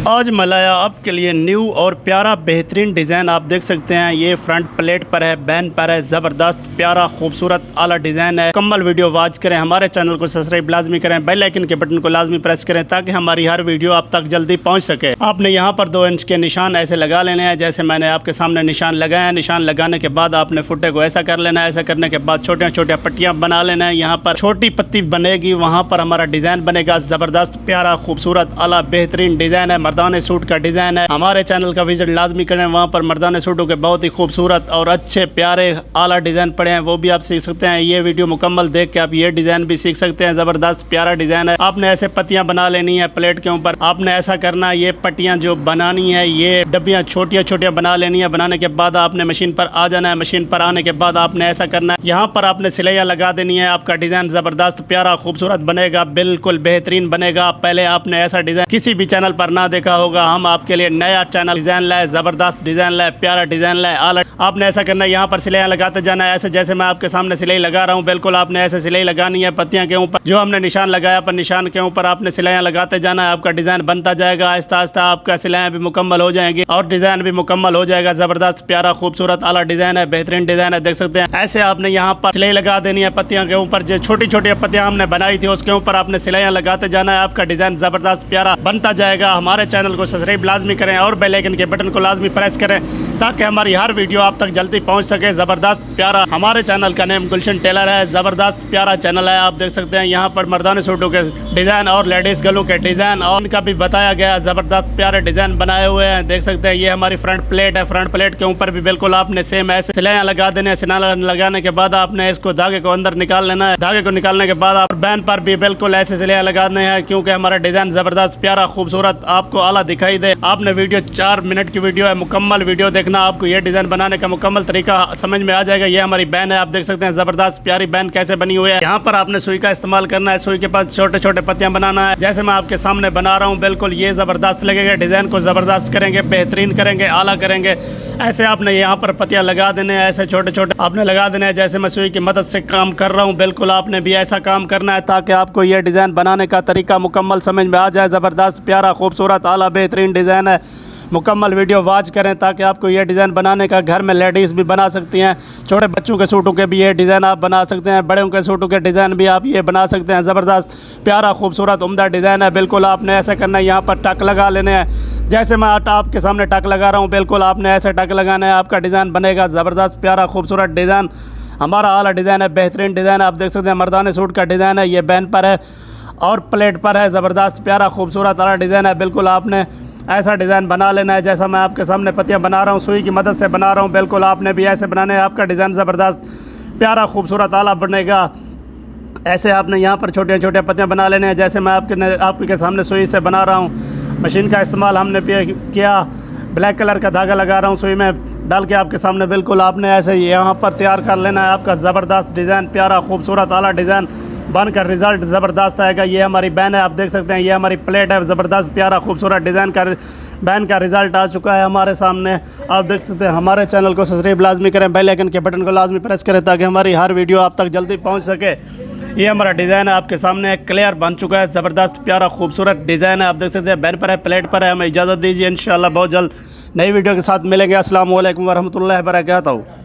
आज मैं लाया आपके लिए न्यू और प्यारा बेहतरीन डिज़ाइन। आप देख सकते हैं ये फ्रंट प्लेट पर है, बैन पर है, ज़बरदस्त प्यारा खूबसूरत आला डिज़ाइन है। मुकम्मल वीडियो वॉच करें, हमारे चैनल को सब्सक्राइब लाजमी करें, बेल आइकन के बटन को लाजमी प्रेस करें ताकि हमारी हर वीडियो आप तक जल्दी पहुंच सके। आपने यहाँ पर 2 इंच के निशान ऐसे लगा लेने हैं जैसे मैंने आपके सामने निशान लगाए हैं। निशान लगाने के बाद आपने फुटे को ऐसा कर लेना है। ऐसा करने के बाद छोटे छोटे पट्टियाँ बना लेना है। यहाँ पर छोटी पत्ती बनेगी, वहाँ पर हमारा डिज़ाइन बनेगा। ज़बरदस्त प्यारा खूबसूरत आला बेहतरीन डिज़ाइन है, मर्दाने सूट का डिज़ाइन है। हमारे चैनल का विजिट लाजमी करें, वहाँ पर मर्दाने सूटों के बहुत ही खूबसूरत और अच्छे प्यारे आला डिज़ाइन पड़े हैं, वो भी आप सीख सकते हैं। ये वीडियो मुकम्मल देख के आप ये डिज़ाइन भी सीख सकते हैं। ज़बरदस्त प्यारा डिज़ाइन है। आपने ऐसे पत्तियाँ बना लेनी है प्लेट के ऊपर। आपने ऐसा करना है, ये पट्टियाँ जो बनानी है, ये डब्बियाँ छोटियाँ छोटियाँ बना लेनी है। बनाने के बाद आपने मशीन पर आ जाना है। मशीन पर आने के बाद आपने ऐसा करना है, यहाँ पर आपने सिलाइयाँ लगा देनी है। आपका डिज़ाइन ज़बरदस्त प्यारा खूबसूरत बनेगा, बिल्कुल बेहतरीन बनेगा। पहले आपने ऐसा डिज़ाइन किसी भी चैनल पर ना देखा होगा। हम आपके लिए नया चैनल डिज़ाइन लाए, ज़बरदस्त डिज़ाइन लाए, प्यारा डिज़ाइन लाए आला। आपने ऐसा करना है, यहाँ पर सिलाइयाँ लगाते जाना है। ऐसे जैसे मैं आपके सामने सिलाई लगा रहा हूँ, बिल्कुल आपने ऐसे सिलाई लगानी है पत्तियाँ के ऊपर। जो हमने निशान लगाया पर निशान के ऊपर आपने सिलाइयाँ लगाते जाना है। आपका डिज़ाइन बनता जाएगा। आहिस्ता आहिस्ता आपका सिलाइयाँ भी मुकम्मल हो जाएंगी और डिज़ाइन भी मुकम्मल हो जाएगा। ज़बरदस्त प्यारा खूबसूरत आला डिज़ाइन है, बेहतरीन डिज़ाइन है। देख सकते हैं ऐसे आपने यहाँ पर सिलाई लगा देनी है पत्तियों के ऊपर। जो छोटी छोटी पत्तियाँ हमने बनाई थी उसके ऊपर आपने सिलाइयाँ लगाते जाना है। आपका डिज़ाइन ज़बरदस्त प्यारा बनता जाएगा। हमारे चैनल को सब्सक्राइब लाजमी करें और बेल आइकन के बटन को लाजमी प्रेस करें ताकि हमारी हर वीडियो आप तक जल्दी पहुंच सके। ज़बरदस्त प्यारा हमारे चैनल का नेम गुलशन टेलर है। ज़बरदस्त प्यारा चैनल है। आप देख सकते हैं यहाँ पर मर्दानी सूटों के डिज़ाइन और लेडीज़ गलों के डिज़ाइन और इनका भी बताया गया। ज़बरदस्त प्यारे डिज़ाइन बनाए हुए हैं। देख सकते हैं ये हमारी फ्रंट प्लेट है। फ्रंट प्लेट के ऊपर भी बिल्कुल आपने सेम ऐसे सिलाइयाँ लगा देने। सिलाइयाँ लगाने के बाद आपने इसको धागे को अंदर निकाल लेना है। धागे को निकालने के बाद आप बैन पर भी बिल्कुल ऐसे सिलाइयाँ लगाने हैं क्योंकि हमारा डिज़ाइन ज़बरदस्त प्यारा खूबसूरत आपको आला दिखाई दे। आपने वीडियो 4 मिनट की वीडियो है, मुकम्मल वीडियो देखना। आपको ये डिज़ाइन बनाने का मुकम्मल तरीका समझ में आ जाएगा। ये हमारी बैन है। आप देख सकते हैं ज़बरदस्त प्यारी बैन कैसे बनी हुई है। यहाँ पर आपने सुई का इस्तेमाल करना है। सुई के पास छोटे छोटे पत्तियाँ बनाना है जैसे मैं आपके सामने बना रहा हूँ। बिल्कुल ये ज़बरदस्त लगेगा। डिज़ाइन को ज़बरदस्त करेंगे, बेहतरीन करेंगे, आला करेंगे। ऐसे आपने यहाँ पर पत्तियाँ लगा देने हैं। ऐसे छोटे छोटे आपने लगा देने हैं जैसे मैं सुई की मदद से काम कर रहा हूँ। बिल्कुल आपने भी ऐसा काम करना है ताकि आपको ये डिज़ाइन बनाने का तरीका मुकम्मल समझ में आ जाए। ज़बरदस्त प्यारा खूबसूरत आला बेहतरीन डिज़ाइन है। मुकम्मल वीडियो वॉच करें ताकि आपको ये डिज़ाइन बनाने का घर में लेडीज़ भी बना सकती हैं। छोटे बच्चों के सूटों के भी ये डिज़ाइन आप बना सकते हैं। बड़ों के सूटों के डिज़ाइन भी आप ये बना सकते हैं। ज़बरदस्त प्यारा खूबसूरत उम्दा डिज़ाइन है। बिल्कुल आपने ऐसा करना है, यहाँ पर टक लगा लेने हैं जैसे मैं आपके सामने टक लगा रहा हूँ। बिल्कुल आपने ऐसे टक लगाना है, आपका डिज़ाइन बनेगा। ज़बरदस्त प्यारा खूबसूरत डिज़ाइन हमारा आला डिज़ाइन है, बेहतरीन डिज़ाइन। आप देख सकते हैं मर्दाने सूट का डिज़ाइन है। ये बैन पर है और प्लेट पर है। ज़बरदस्त प्यारा खूबसूरत आला डिज़ाइन है। बिल्कुल आपने ऐसा डिज़ाइन बना लेना है जैसा मैं आपके सामने पत्तियाँ बना रहा हूँ, सुई की मदद से बना रहा हूँ। बिल्कुल आपने भी ऐसे बनाने हैं। आपका डिज़ाइन ज़बरदस्त प्यारा खूबसूरत आला बनेगा। ऐसे आपने यहाँ पर छोटे छोटे पत्तियाँ बना लेने हैं जैसे मैं आपके सामने सुई से बना रहा हूँ। मशीन का इस्तेमाल हमने किया। ब्लैक कलर का धागा लगा रहा हूँ सुई में डाल के आपके सामने। बिल्कुल आपने ऐसे यहाँ पर तैयार कर लेना है। आपका ज़बरदस्त डिज़ाइन प्यारा खूबसूरत आला डिज़ाइन बनकर रिज़ल्ट ज़बरदस्त आएगा। ये हमारी बैन है। आप देख सकते हैं ये हमारी प्लेट है। ज़बरदस्त प्यारा खूबसूरत डिज़ाइन का बैन का रिज़ल्ट आ चुका है हमारे सामने। आप देख सकते हैं। हमारे चैनल को सब्सक्राइब लाजमी करें, बेल आइकन के बटन को लाजमी प्रेस करें ताकि हमारी हर वीडियो आप तक जल्दी पहुँच सके। ये हमारा डिज़ाइन है आपके सामने क्लियर बन चुका है। ज़बरदस्त प्यारा खूबसूरत डिज़ाइन है। आप देख सकते हैं बैन पर है, प्लेट पर है। हमें इजाज़त दीजिए। इंशाअल्लाह बहुत जल्द नई वीडियो के साथ मिलेंगे। अस्सलाम वालेकुम वरहमतुल्लाहि वबरकातुहू।